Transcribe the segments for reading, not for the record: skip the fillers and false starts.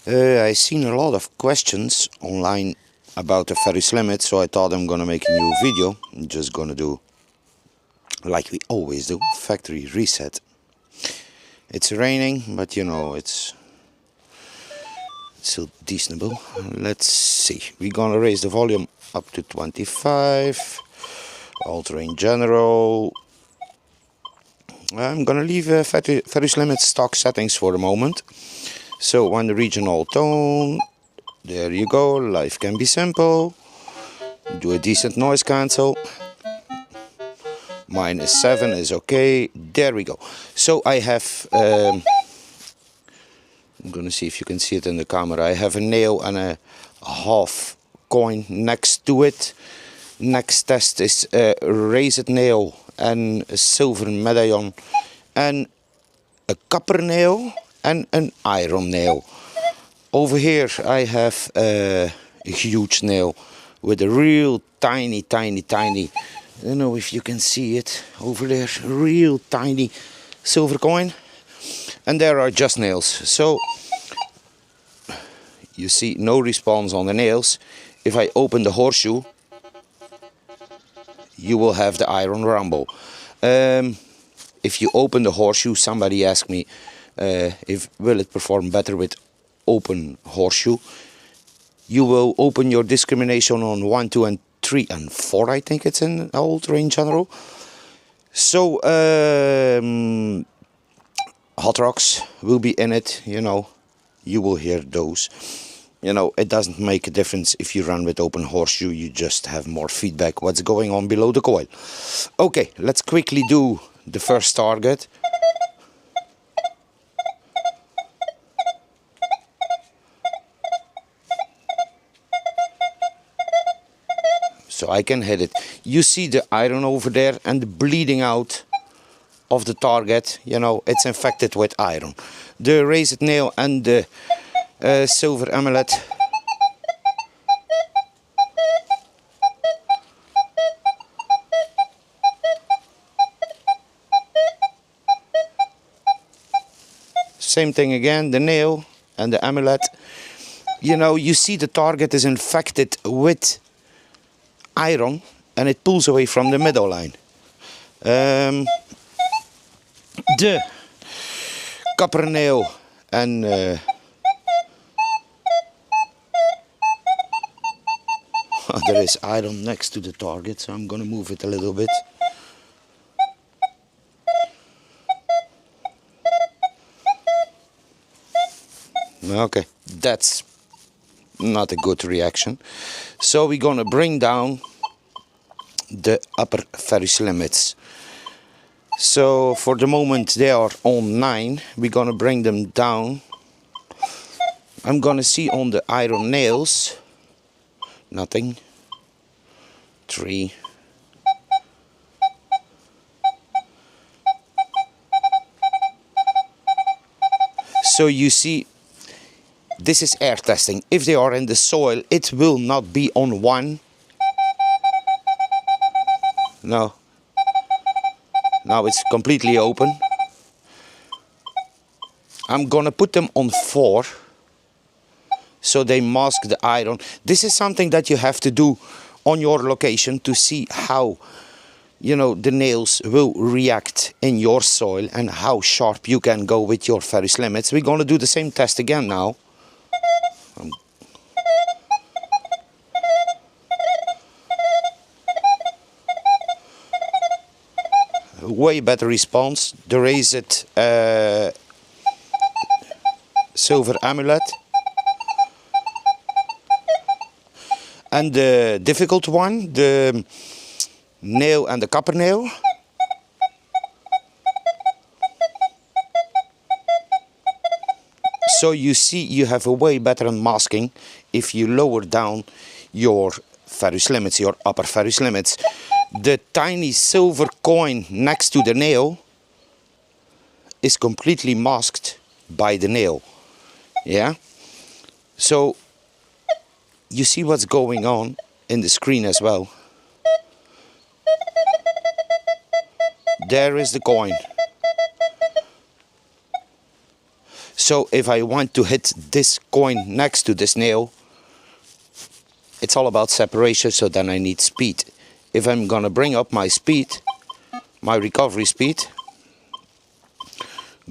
I seen a lot of questions online about the ferrous limit, so I thought I'm gonna make a new video. I'm just gonna do like we always do, factory reset. It's raining, but you know, it's still decentable. Let's see, we're gonna raise the volume up to 25, altering general. I'm gonna leave ferrous limit stock settings for the moment. So on the regional tone, there you go, life can be simple. Do a decent noise cancel. -7 is okay. There we go. So I have, I'm gonna see if you can see it in the camera. I have a nail and a half coin next to it. Next test is a raised nail and a silver medallion and a copper nail and an iron nail. Over here I have a huge nail with a real tiny, I don't know if you can see it over there, real tiny silver coin. And there are just nails. So you see no response on the nails. If I open the horseshoe, you will have the iron rumble. If you open the horseshoe, somebody asked me if will it perform better with open horseshoe. You will open your discrimination on 1, 2 and 3 and 4, I think it's in old range general. So hot rocks will be in it, you know, you will hear those. You know, it doesn't make a difference if you run with open horseshoe, you just have more feedback what's going on below the coil. Okay, let's quickly do the first target. So I can hit it. You see the iron over there and the bleeding out of the target, you know, it's infected with iron. The raised nail and the silver amulet. Same thing again, the nail and the amulet. You know, you see the target is infected with iron and it pulls away from the middle line. The copper nail and there is iron next to the target, so I'm gonna move it a little bit. Okay, that's not a good reaction. So we're gonna bring down the upper ferrous limits. So for the moment they are on 9. We're gonna bring them down. I'm gonna see on the iron nails, nothing. 3. So you see, this is air testing. If they are in the soil, it will not be on 1. No. Now it's completely open. I'm gonna put them on 4. So they mask the iron. This is something that you have to do on your location to see how, you know, the nails will react in your soil and how sharp you can go with your ferrous limits. We're gonna do the same test again now. Way better response. The raised silver amulet. And the difficult one, the nail and the copper nail. So you see you have a way better masking if you lower down your ferrous limits, your upper ferrous limits. The tiny silver coin next to the nail is completely masked by the nail. Yeah? So you see what's going on in the screen as well. There is the coin. So if I want to hit this coin next to this nail, it's all about separation, so then I need speed. If I'm gonna bring up my speed, my recovery speed,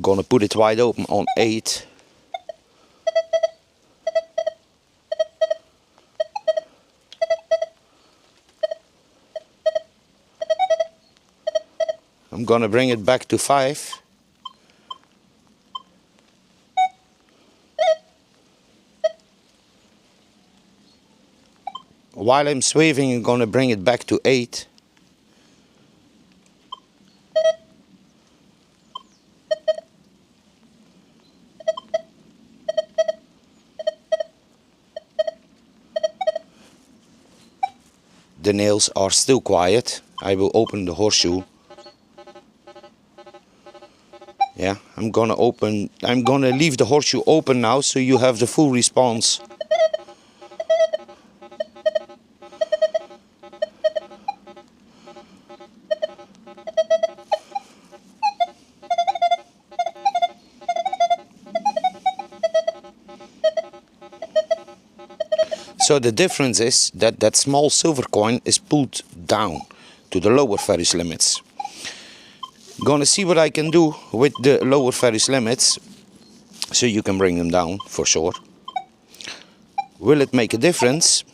gonna put it wide open on 8. I'm gonna bring it back to 5. While I'm swerving, I'm gonna bring it back to 8. The nails are still quiet. I will open the horseshoe. Yeah, I'm gonna leave the horseshoe open now, so you have the full response. So the difference is that that small silver coin is pulled down to the lower ferrous limits. Gonna see what I can do with the lower ferrous limits, so you can bring them down for sure. Will it make a difference?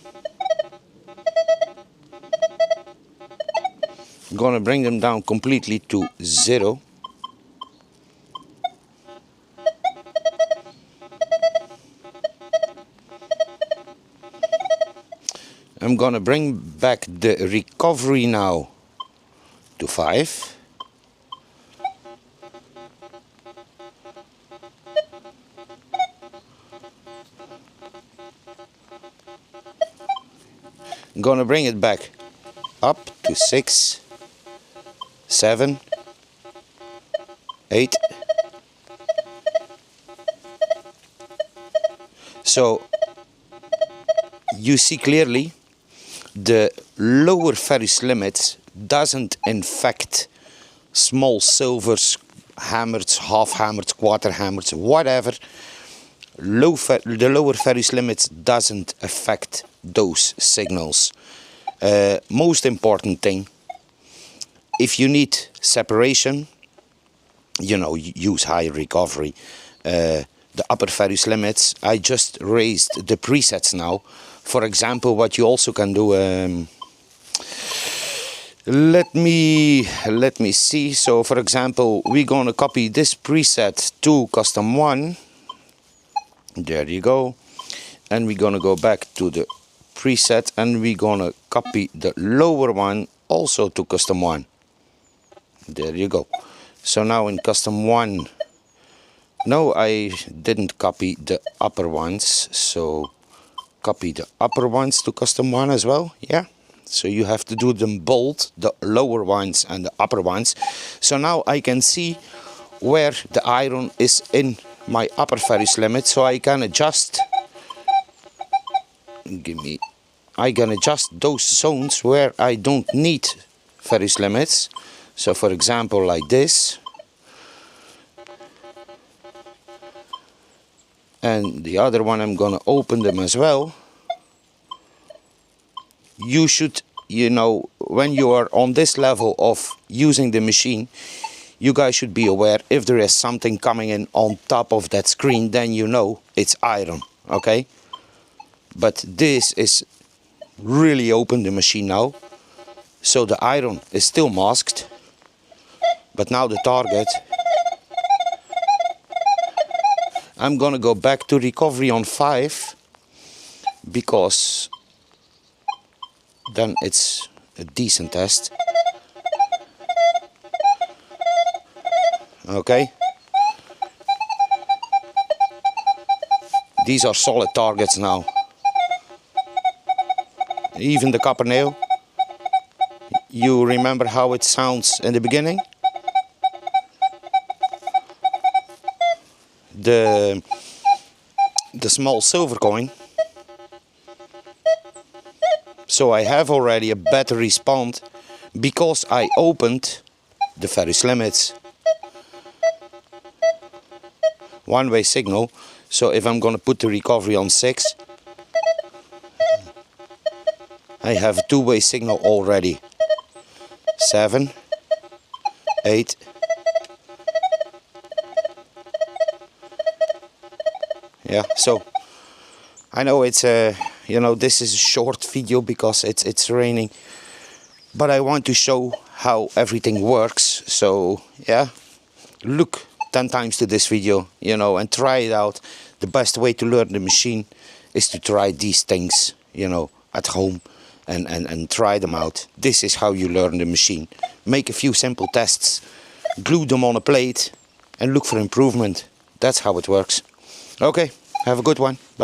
Gonna bring them down completely to 0. I'm gonna bring back the recovery now to 5. I'm gonna bring it back up to 6, 7, 8. So you see clearly the lower ferrous limit doesn't infect small silvers, hammers, half hammers, quarter hammers, whatever. The lower ferrous limit doesn't affect those signals. Most important thing, if you need separation, use high recovery. The upper ferrous limits, I just raised the presets now. For example, what you also can do, let me see. So for example, we're gonna copy this preset to custom 1. There you go. And we're gonna go back to the preset and we're gonna copy the lower one also to custom 1. There you go. So now in custom 1, no, I didn't copy the upper ones, so copy the upper ones to custom 1 as well. Yeah, so you have to do them both, the lower ones and the upper ones. So now I can see where the iron is in my upper ferrous limit, so I can adjust. I can adjust those zones where I don't need ferrous limits. So for example, like this. And the other one, I'm gonna open them as well. You should, when you are on this level of using the machine, you guys should be aware if there is something coming in on top of that screen, then you know it's iron, okay? But this is really open, the machine now. So the iron is still masked, but now the target, I'm gonna go back to recovery on 5, because then it's a decent test. Okay. These are solid targets now. Even the copper nail. You remember how it sounds in the beginning? The small silver coin. So I have already a better response because I opened the ferrous limits. one-way signal. So if I'm gonna put the recovery on 6, I have a two-way signal already. 7, 8, yeah. So I know it's you know, this is a short video because it's raining, but I want to show how everything works. So yeah, look 10 times to this video, you know, and try it out. The best way to learn the machine is to try these things, you know, at home and try them out. This is how you learn the machine. Make a few simple tests, glue them on a plate and look for improvement. That's how it works. Okay, have a good one. Bye bye.